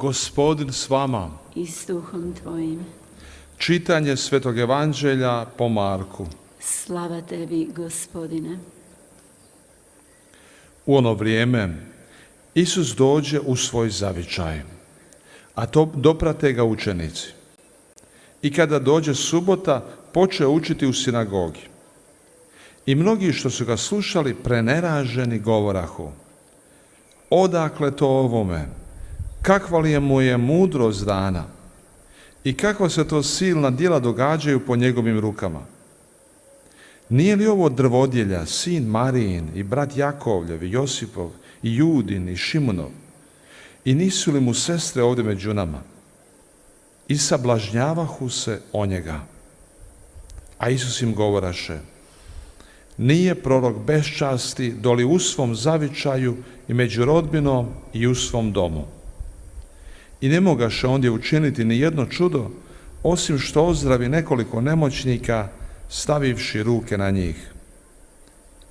Gospodin s vama. I s duhom tvojim. Čitanje Svetog Evanđelja po Marku. Slava tebi, Gospodine. U ono vrijeme Isus dođe u svoj zavičaj, a to doprate ga učenici. I kada dođe subota, počeo učiti u sinagogi. I mnogi što su ga slušali preneraženi govorahu: odakle to ovome? Kakva li mu je mudrost dana? I kakva se to silna djela događaju po njegovim rukama? Nije li ovo drvodjelja, sin Marijin i brat Jakovljev i Josipov i Judin i Šimunov? I nisu li mu sestre ovdje među nama? I sablažnjavahu se o njega. A Isus im govoraše: nije prorok bez časti doli u svom zavičaju i među rodbinom i u svom domu. I ne mogaše ondje učiniti ni jedno čudo, osim što ozdravi nekoliko nemoćnika, stavivši ruke na njih.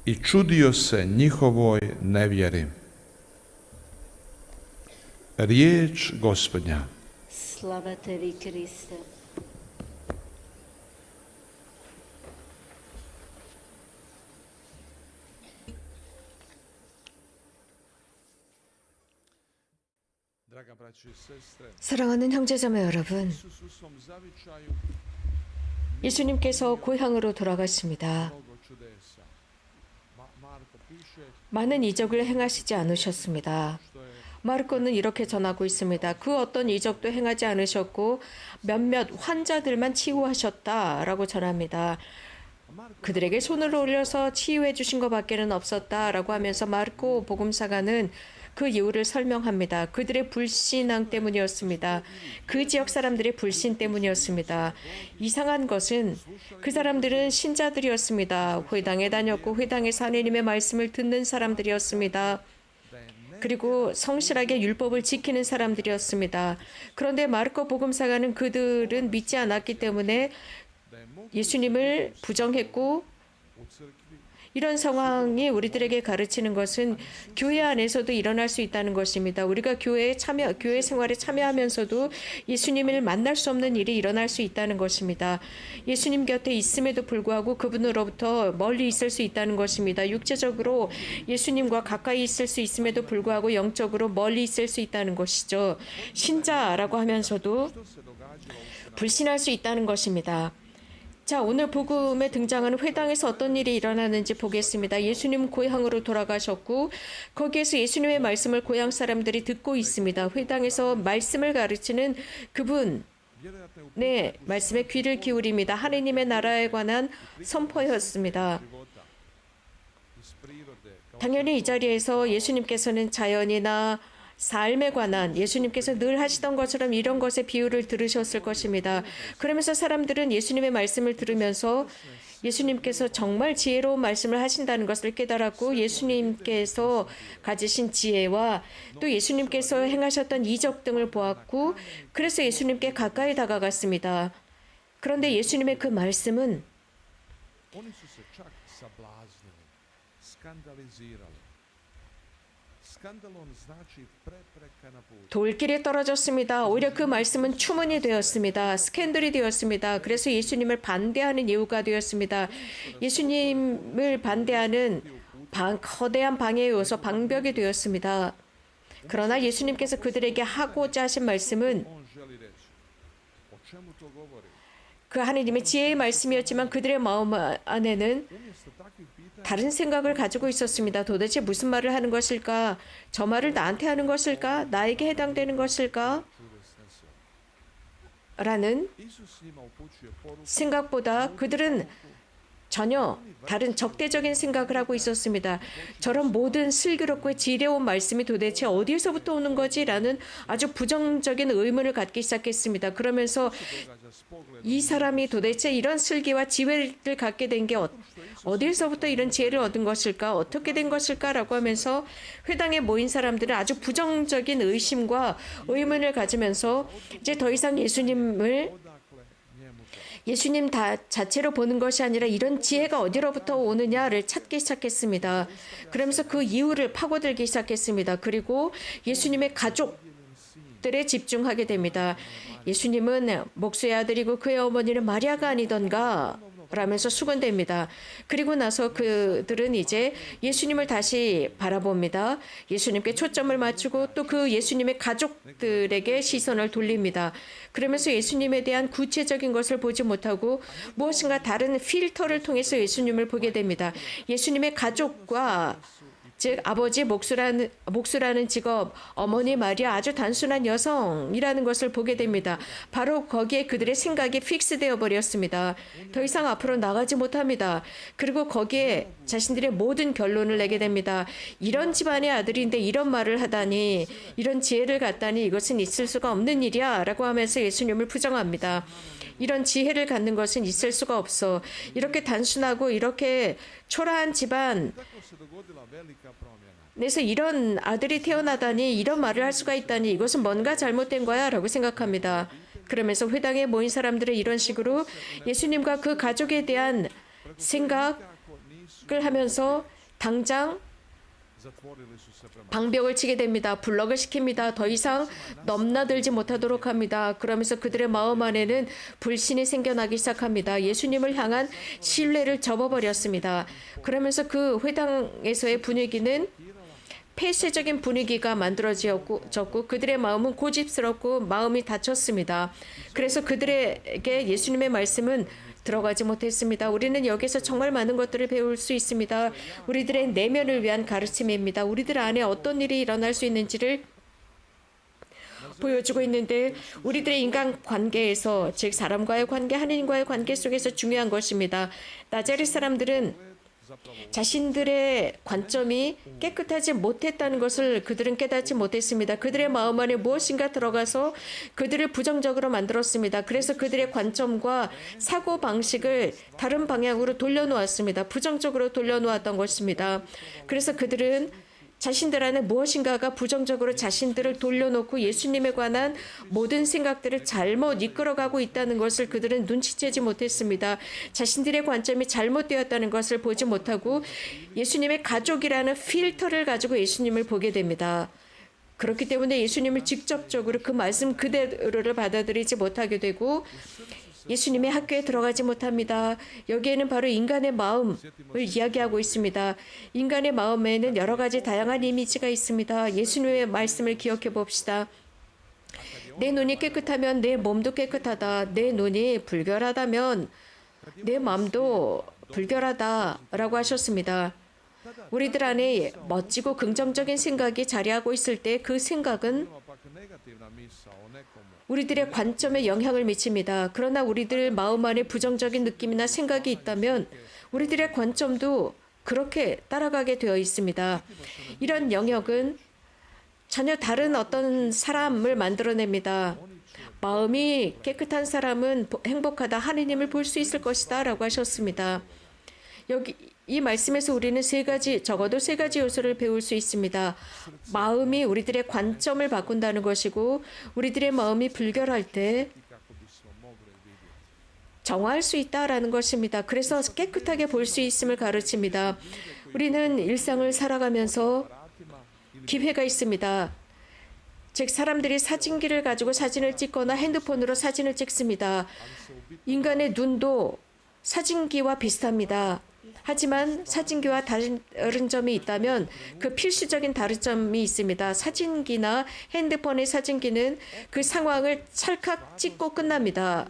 I čudio se njihovoj nevjeri. Riječ Gospodnja. Slava tebi, Kriste. 사랑하는 형제자매 여러분, 예수님께서 고향으로 돌아가십니다. 많은 이적을 행하시지 않으셨습니다. 마르코는 이렇게 전하고 있습니다. 그 어떤 이적도 행하지 않으셨고 몇몇 환자들만 치유하셨다라고 전합니다. 그들에게 손을 올려서 치유해 주신 것밖에는 없었다라고 하면서 마르코 복음사가는 그 이유를 설명합니다. 그들의 불신앙 때문이었습니다. 그 지역 사람들의 불신 때문이었습니다. 이상한 것은 그 사람들은 신자들이었습니다. 회당에 다녔고 회당에서 하나님의 말씀을 듣는 사람들이었습니다. 그리고 성실하게 율법을 지키는 사람들이었습니다. 그런데 마르코 복음사가는 그들은 믿지 않았기 때문에 예수님을 부정했고, 이런 상황이 우리들에게 가르치는 것은 교회 안에서도 일어날 수 있다는 것입니다. 우리가 교회 생활에 참여하면서도 예수님을 만날 수 없는 일이 일어날 수 있다는 것입니다. 예수님 곁에 있음에도 불구하고 그분으로부터 멀리 있을 수 있다는 것입니다. 육체적으로 예수님과 가까이 있을 수 있음에도 불구하고 영적으로 멀리 있을 수 있다는 것이죠. 신자라고 하면서도 불신할 수 있다는 것입니다. 자, 오늘 복음에 등장하는 회당에서 어떤 일이 일어나는지 보겠습니다. 예수님 고향으로 돌아가셨고 거기에서 예수님의 말씀을 고향 사람들이 듣고 있습니다. 회당에서 말씀을 가르치는 그분, 말씀에 귀를 기울입니다. 하느님의 나라에 관한 선포였습니다. 당연히 이 자리에서 예수님께서는 자연이나 삶에 관한 예수님께서 늘 하시던 것처럼 이런 것의 비유를 들으셨을 것입니다. 그러면서 사람들은 예수님의 말씀을 들으면서 예수님께서 정말 지혜로운 말씀을 하신다는 것을 깨달았고, 예수님께서 가지신 지혜와 또 예수님께서 행하셨던 이적 등을 보았고, 그래서 예수님께 가까이 다가갔습니다. 그런데 예수님의 그 말씀은 돌길에 떨어졌습니다. 오히려 그 말씀은 추문이 되었습니다. 스캔들이 되었습니다. 그래서 예수님을 반대하는 이유가 되었습니다. 예수님을 반대하는 거대한 방해의 요소, 방벽이 되었습니다. 그러나 예수님께서 그들에게 하고자 하신 말씀은 그 하느님의 지혜의 말씀이었지만 그들의 마음 안에는 다른 생각을 가지고 있었습니다. 도대체 무슨 말을 하는 것일까? 저 말을 나한테 하는 것일까? 나에게 해당되는 것일까? 라는 생각보다 그들은 전혀 다른 적대적인 생각을 하고 있었습니다. 저런 모든 슬기롭고 지혜로운 말씀이 도대체 어디에서부터 오는 거지? 라는 아주 부정적인 의문을 갖기 시작했습니다. 그러면서 이 사람이 도대체 이런 슬기와 지혜를 갖게 된 게 어디에서부터 이런 지혜를 얻은 것일까? 어떻게 된 것일까? 라고 하면서 회당에 모인 사람들은 아주 부정적인 의심과 의문을 가지면서 이제 더 이상 예수님 자체로 보는 것이 아니라 이런 지혜가 어디로부터 오느냐를 찾기 시작했습니다. 그러면서 그 이유를 파고들기 시작했습니다. 그리고 예수님의 가족, 가족들에 집중하게 됩니다. 예수님은 목수의 아들이고 그의 어머니는 마리아가 아니던가? 라면서 수군댑니다. 그리고 나서 그들은 이제 예수님을 다시 바라봅니다. 예수님께 초점을 맞추고 또 그 예수님의 가족들에게 시선을 돌립니다. 그러면서 예수님에 대한 구체적인 것을 보지 못하고 무엇인가 다른 필터를 통해서 예수님을 보게 됩니다. 예수님의 가족과 즉 아버지 목수라는 직업, 어머니 마리아 아주 단순한 여성이라는 것을 보게 됩니다. 바로 거기에 그들의 생각이 픽스되어 버렸습니다. 더 이상 앞으로 나가지 못합니다. 그리고 거기에 자신들의 모든 결론을 내게 됩니다. 이런 집안의 아들인데 이런 말을 하다니, 이런 지혜를 갖다니 이것은 있을 수가 없는 일이야 라고 하면서 예수님을 부정합니다. 이런 지혜를 갖는 것은 있을 수가 없어. 이렇게 단순하고 이렇게 초라한 집안 그래서 이런 아들이 태어나다니, 이런 말을 할 수가 있다니 이것은 뭔가 잘못된 거야 라고 생각합니다. 그러면서 회당에 모인 사람들은 이런 식으로 예수님과 그 가족에 대한 생각을 하면서 당장 방벽을 치게 됩니다. 블럭을 시킵니다. 더 이상 넘나들지 못하도록 합니다. 그러면서 그들의 마음 안에는 불신이 생겨나기 시작합니다. 예수님을 향한 신뢰를 접어버렸습니다. 그러면서 그 회당에서의 분위기는 폐쇄적인 분위기가 만들어졌고 그들의 마음은 고집스럽고 마음이 닫혔습니다. 그래서 그들에게 예수님의 말씀은 들어가지 못했습니다. 우리는 여기서 정말 많은 것들을 배울 수 있습니다. 우리들의 내면을 위한 가르침입니다. 우리들 안에 어떤 일이 일어날 수 있는지를 보여주고 있는데 우리들의 인간 관계에서 즉 사람과의 관계, 하나님과의 관계 속에서 중요한 것입니다. 나자렛 사람들은 자신들의 관점이 깨끗하지 못했다는 것을 그들은 깨닫지 못했습니다. 그들의 마음 안에 무엇인가 들어가서 그들을 부정적으로 만들었습니다. 그래서 그들의 관점과 사고 방식을 다른 방향으로 돌려놓았습니다. 부정적으로 돌려놓았던 것입니다. 그래서 그들은 자신들 안에 무엇인가가 부정적으로 자신들을 돌려놓고 예수님에 관한 모든 생각들을 잘못 이끌어가고 있다는 것을 그들은 눈치채지 못했습니다. 자신들의 관점이 잘못되었다는 것을 보지 못하고 예수님의 가족이라는 필터를 가지고 예수님을 보게 됩니다. 그렇기 때문에 예수님을 직접적으로 그 말씀 그대로를 받아들이지 못하게 되고 예수님의 학교에 들어가지 못합니다. 여기에는 바로 인간의 마음을 이야기하고 있습니다. 인간의 마음에는 여러 가지 다양한 이미지가 있습니다. 예수님의 말씀을 기억해 봅시다. 내 눈이 깨끗하면 내 몸도 깨끗하다. 내 눈이 불결하다면 내 마음도 불결하다라고 하셨습니다. 우리들 안에 멋지고 긍정적인 생각이 자리하고 있을 때 그 생각은 우리들의 관점에 영향을 미칩니다. 그러나 우리들 마음 안에 부정적인 느낌이나 생각이 있다면 우리들의 관점도 그렇게 따라가게 되어 있습니다. 이런 영역은 전혀 다른 어떤 사람을 만들어냅니다. 마음이 깨끗한 사람은 행복하다. 하느님을 볼 수 있을 것이다 라고 하셨습니다. 여기 이 말씀에서 우리는 적어도 세 가지 요소를 배울 수 있습니다. 마음이 우리들의 관점을 바꾼다는 것이고 우리들의 마음이 불결할 때 정화할 수 있다라는 것입니다. 그래서 깨끗하게 볼 수 있음을 가르칩니다. 우리는 일상을 살아가면서 기회가 있습니다. 즉 사람들이 사진기를 가지고 사진을 찍거나 핸드폰으로 사진을 찍습니다. 인간의 눈도 사진기와 비슷합니다. 하지만 사진기와 다른 점이 있다면 그 필수적인 다른 점이 있습니다. 사진기나 핸드폰의 사진기는 그 상황을 찰칵 찍고 끝납니다.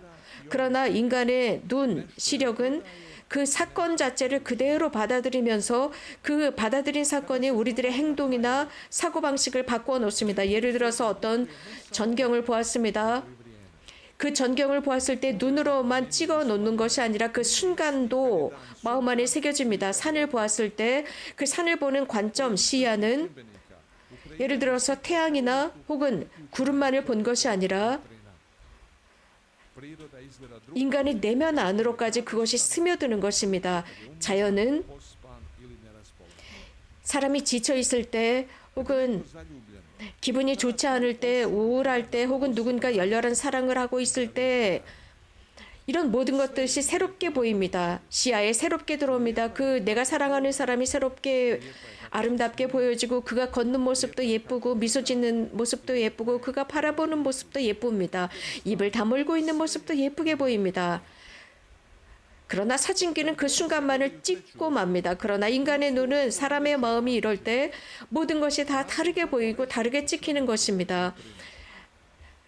그러나 인간의 눈, 시력은 그 사건 자체를 그대로 받아들이면서 그 받아들인 사건이 우리들의 행동이나 사고방식을 바꾸어 놓습니다. 예를 들어서 어떤 전경을 보았습니다. 그 전경을 보았을 때 눈으로만 찍어 놓는 것이 아니라 그 순간도 마음 안에 새겨집니다. 산을 보았을 때 그 산을 보는 관점, 시야는 예를 들어서 태양이나 혹은 구름만을 본 것이 아니라 인간의 내면 안으로까지 그것이 스며드는 것입니다. 자연은 사람이 지쳐 있을 때 혹은 기분이 좋지 않을 때, 우울할 때, 혹은 누군가 열렬한 사랑을 하고 있을 때 이런 모든 것들이 새롭게 보입니다. 시야에 새롭게 들어옵니다. 그 내가 사랑하는 사람이 새롭게 아름답게 보여지고 그가 걷는 모습도 예쁘고 미소 짓는 모습도 예쁘고 그가 바라보는 모습도 예쁩니다. 입을 다물고 있는 모습도 예쁘게 보입니다. 그러나 사진기는 그 순간만을 찍고 맙니다. 그러나 인간의 눈은 사람의 마음이 이럴 때 모든 것이 다 다르게 보이고 다르게 찍히는 것입니다.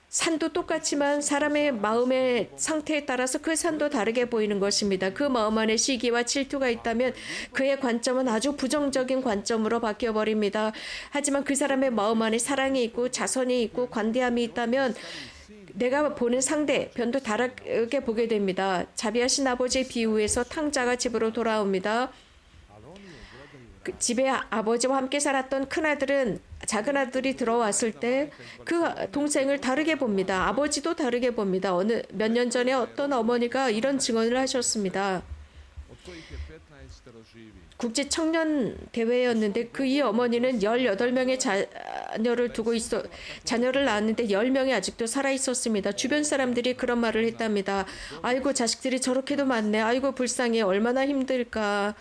산도 똑같지만 사람의 마음의 상태에 따라서 그 산도 다르게 보이는 것입니다. 그 마음 안에 시기와 질투가 있다면 그의 관점은 아주 부정적인 관점으로 바뀌어버립니다. 하지만 그 사람의 마음 안에 사랑이 있고 자선이 있고 관대함이 있다면 내가 보는 상대편도 다르게 보게 됩니다. 자비하신 아버지의 비유에서 탕자가 집으로 돌아옵니다. 그 집에 아버지와 함께 살았던 큰아들은 작은 아들이 들어왔을 때 그 동생을 다르게 봅니다. 아버지도 다르게 봅니다. 어느 몇 년 전에 어떤 어머니가 이런 증언을 하셨습니다. 국제 청년 대회였는데 그 이 어머니는 18명의 자녀를 두고 자녀를 낳았는데 10명이 아직도 살아 있었습니다. 주변 사람들이 그런 말을 했답니다. 아이고 자식들이 저렇게도 많네. 아이고 불쌍해. 얼마나 힘들까.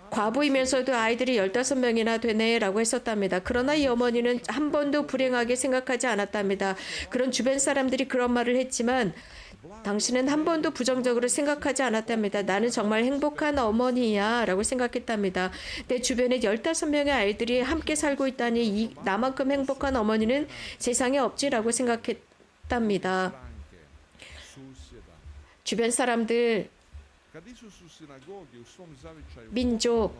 과부이면서도 아이들이 15명이나 되네라고 했었답니다. 그러나 이 어머니는 한 번도 불행하게 생각하지 않았답니다. 그런 주변 사람들이 그런 말을 했지만 당신은 한 번도 부정적으로 생각하지 않았답니다. 나는 정말 행복한 어머니야 라고 생각했답니다. 내 주변에 15명의 아이들이 함께 살고 있다니 나만큼 행복한 어머니는 세상에 없지라고 생각했답니다. 주변 사람들, 민족,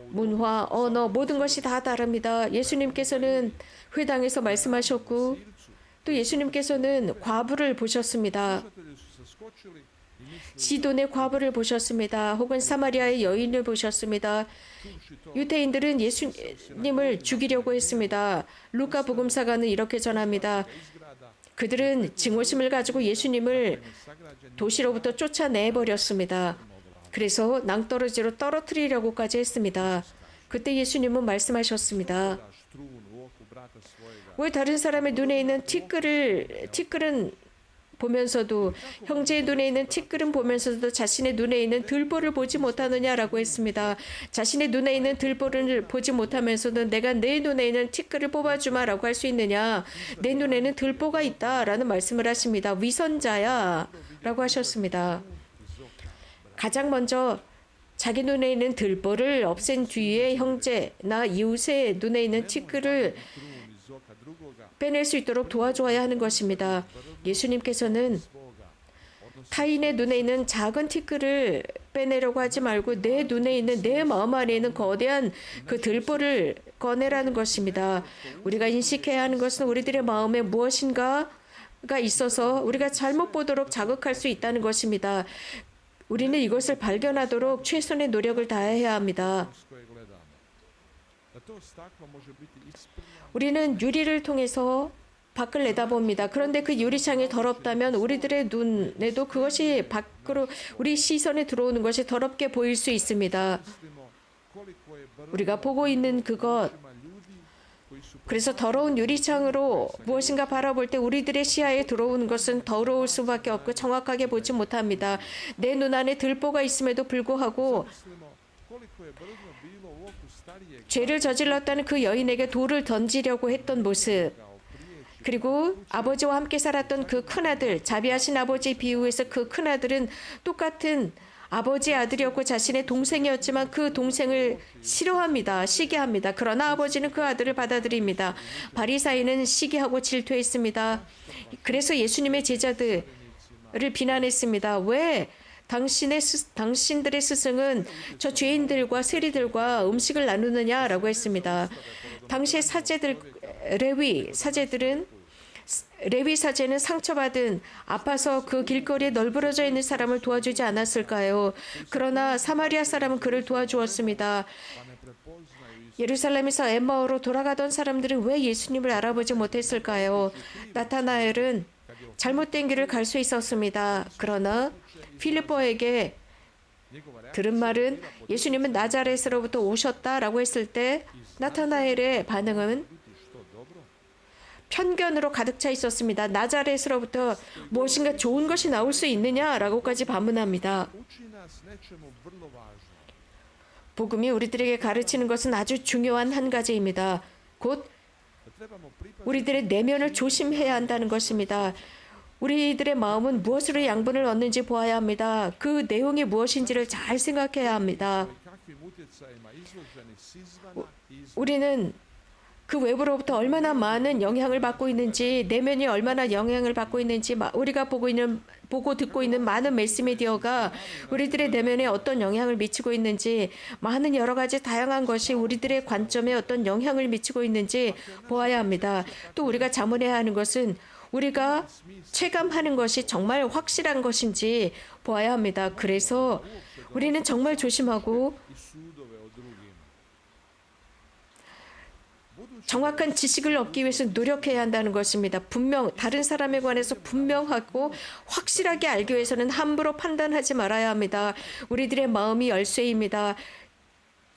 문화, 언어 모든 것이 다 다릅니다. 예수님께서는 회당에서 말씀하셨고 또 예수님께서는 과부를 보셨습니다. 시돈의 과부를 보셨습니다. 혹은 사마리아의 여인을 보셨습니다. 유대인들은 예수님을 죽이려고 했습니다. 루카 복음사가는 이렇게 전합니다. 그들은 증오심을 가지고 예수님을 도시로부터 쫓아내버렸습니다. 그래서 낭떠러지로 떨어뜨리려고까지 했습니다. 그때 예수님은 말씀하셨습니다. 왜 다른 사람의 눈에 있는 티끌은 보면서도 형제의 눈에 있는 티끌은 보면서도 자신의 눈에 있는 들보를 보지 못하느냐라고 했습니다. 자신의 눈에 있는 들보를 보지 못하면서도 내가 내 눈에 있는 티끌을 뽑아주마라고 할 수 있느냐. 내 눈에는 들보가 있다라는 말씀을 하십니다. 위선자야 라고 하셨습니다. 가장 먼저 자기 눈에 있는 들보를 없앤 뒤에 형제나 이웃의 눈에 있는 티끌을 빼낼 수 있도록 도와줘야 하는 것입니다. 예수님께서는 타인의 눈에 있는 작은 티끌을 빼내려고 하지 말고 내 눈에 있는 내 마음 안에 있는 거대한 그 들보를 꺼내라는 것입니다. 우리가 인식해야 하는 것은 우리들의 마음에 무엇인가가 있어서 우리가 잘못 보도록 자극할 수 있다는 것입니다. 우리는 이것을 발견하도록 최선의 노력을 다해야 합니다. 우리는 유리를 통해서 밖을 내다봅니다. 그런데 그 유리창이 더럽다면 우리들의 눈에도 그것이 밖으로 우리 시선에 들어오는 것이 더럽게 보일 수 있습니다. 우리가 보고 있는 그것, 그래서 더러운 유리창으로 무엇인가 바라볼 때 우리들의 시야에 들어오는 것은 더러울 수밖에 없고 정확하게 보지 못합니다. 내 눈 안에 들보가 있음에도 불구하고 죄를 저질렀다는 그 여인에게 돌을 던지려고 했던 모습, 그리고 아버지와 함께 살았던 그 큰아들, 자비하신 아버지의 비유에서 그 큰아들은 똑같은 아버지의 아들이었고 자신의 동생이었지만 그 동생을 싫어합니다. 시기합니다. 그러나 아버지는 그 아들을 받아들입니다. 바리사이는 시기하고 질투했습니다. 그래서 예수님의 제자들을 비난했습니다. 왜 당신들의 스승은 저 죄인들과 세리들과 음식을 나누느냐라고 했습니다. 당시의 사제들, 레위 사제는 상처받은 아파서 그 길거리에 널브러져 있는 사람을 도와주지 않았을까요? 그러나 사마리아 사람은 그를 도와주었습니다. 예루살렘에서 엠마오로 돌아가던 사람들은 왜 예수님을 알아보지 못했을까요? 나타나엘은 잘못된 길을 갈 수 있었습니다. 그러나 필리포에게 들은 말은 예수님은 나자렛으로부터 오셨다라고 했을 때 나타나엘의 반응은 편견으로 가득 차 있었습니다. 나자렛으로부터 무엇인가 좋은 것이 나올 수 있느냐라고까지 반문합니다. Uči nas nečemu vrlo važnom. 복음이 우리들에게 가르치는 것은 아주 중요한 한 가지입니다. 곧 Da trebamo pripaziti 우리들의 내면을 조심해야 한다는 것입니다. 우리들의 마음은 무엇으로 양분을 얻는지 보아야 합니다. 그 내용이 무엇인지를 잘 생각해야 합니다. i kakvim utjecajima izloženi s izvana i izvana. 우리는 그 외부로부터 얼마나 많은 영향을 받고 있는지, 내면이 얼마나 영향을 받고 있는지, 우리가 보고 듣고 있는 많은 매스미디어가 우리들의 내면에 어떤 영향을 미치고 있는지, 많은 여러 가지 다양한 것이 우리들의 관점에 어떤 영향을 미치고 있는지 보아야 합니다. 또 우리가 자문해야 하는 것은 우리가 체감하는 것이 정말 확실한 것인지 보아야 합니다. 그래서 우리는 정말 조심하고 I sudove o drugima. 정확한 지식을 얻기 위해서 노력해야 한다는 것입니다. 다른 사람에 관해서 분명하고 확실하게 알기 위해서는 함부로 판단하지 말아야 합니다. 우리들의 마음이 열쇠입니다.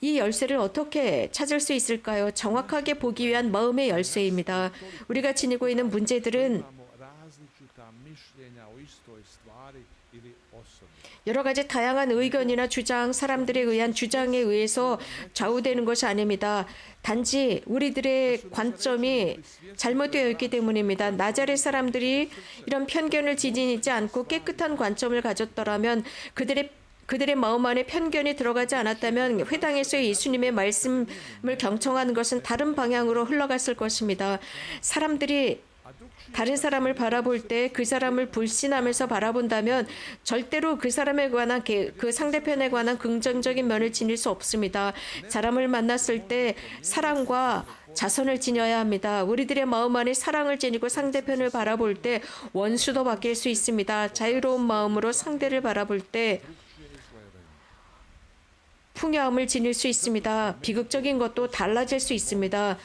이 열쇠를 어떻게 찾을 수 있을까요? 정확하게 보기 위한 마음의 열쇠입니다. 우리가 지니고 있는 문제들은 Imamo različita mišljenja o istoj stvari ili osobi. 여러 가지 다양한 의견이나 주장, 사람들에 의한 주장에 의해서 좌우되는 것이 아닙니다. 단지 우리들의 관점이 잘못되어 있기 때문입니다. 나자렛 사람들이 이런 편견을 지니지 않고 깨끗한 관점을 가졌더라면 그들의 마음 안에 편견이 들어가지 않았다면 회당에서의 예수님의 말씀을 경청하는 것은 다른 방향으로 흘러갔을 것입니다. 사람들이 다른 사람을 바라볼 때 그 사람을 불신하면서 바라본다면 절대로 그 사람에 관한 그 상대편에 관한 긍정적인 면을 지닐 수 없습니다. 사람을 만났을 때 사랑과 자선을 지녀야 합니다. 우리들의 마음 안에 사랑을 지니고 상대편을 바라볼 때 원수도 바뀔 수 있습니다. 자유로운 마음으로 상대를 바라볼 때 풍요함을 지닐 수 있습니다. 비극적인 것도 달라질 수 있습니다.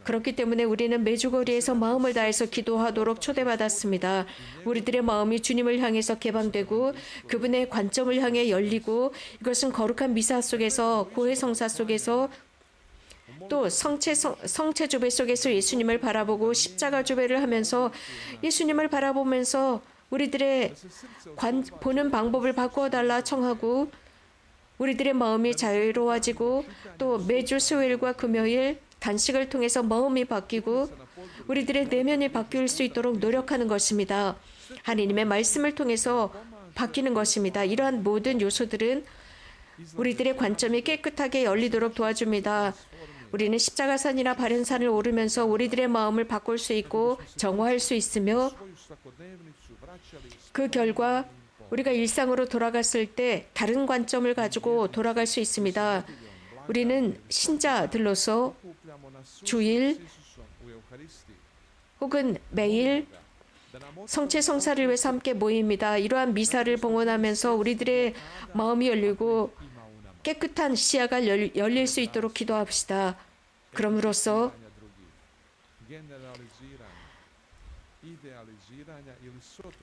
그렇기 때문에 우리는 매주 거리에서 마음을 다해서 기도하도록 초대받았습니다. 우리들의 마음이 주님을 향해서 개방되고 그분의 관점을 향해 열리고 이것은 거룩한 미사 속에서 고해 성사 속에서 또 성체 조배 속에서 예수님을 바라보고 십자가 조배를 하면서 예수님을 바라보면서 우리들의 보는 방법을 바꾸어 달라 청하고 우리들의 마음이 자유로워지고 또 매주 수요일과 금요일 단식을 통해서 마음이 바뀌고 우리들의 내면이 바뀔 수 있도록 노력하는 것입니다. 하나님의 말씀을 통해서 바뀌는 것입니다. 이러한 모든 요소들은 우리들의 관점이 깨끗하게 열리도록 도와줍니다. 우리는 십자가산이나 바른산을 오르면서 우리들의 마음을 바꿀 수 있고 정화할 수 있으며 그 결과 우리가 일상으로 돌아갔을 때 다른 관점을 가지고 돌아갈 수 있습니다. 우리는 신자들로서 주일 혹은 매일 성체 성사를 위해서 함께 모입니다. 이러한 미사를 봉헌하면서 우리들의 마음이 열리고 깨끗한 시야가 열릴 수 있도록 기도합시다. 그럼으로써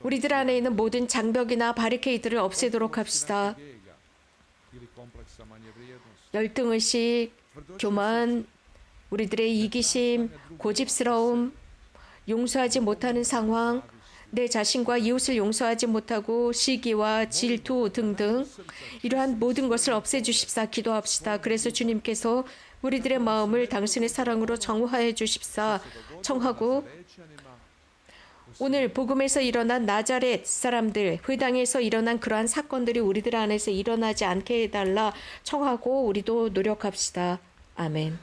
우리들 안에 있는 모든 장벽이나 바리케이드를 없애도록 합시다. 열등의식, 교만, 우리들의 이기심, 고집스러움, 용서하지 못하는 상황, 내 자신과 이웃을 용서하지 못하고 시기와 질투 등등 이러한 모든 것을 없애주십사 기도합시다. 그래서 주님께서 우리들의 마음을 당신의 사랑으로 정화해 주십사 청하고 오늘 복음에서 일어난 나자렛 사람들, 회당에서 일어난 그러한 사건들이 우리들 안에서 일어나지 않게 해달라 청하고 우리도 노력합시다. 아멘.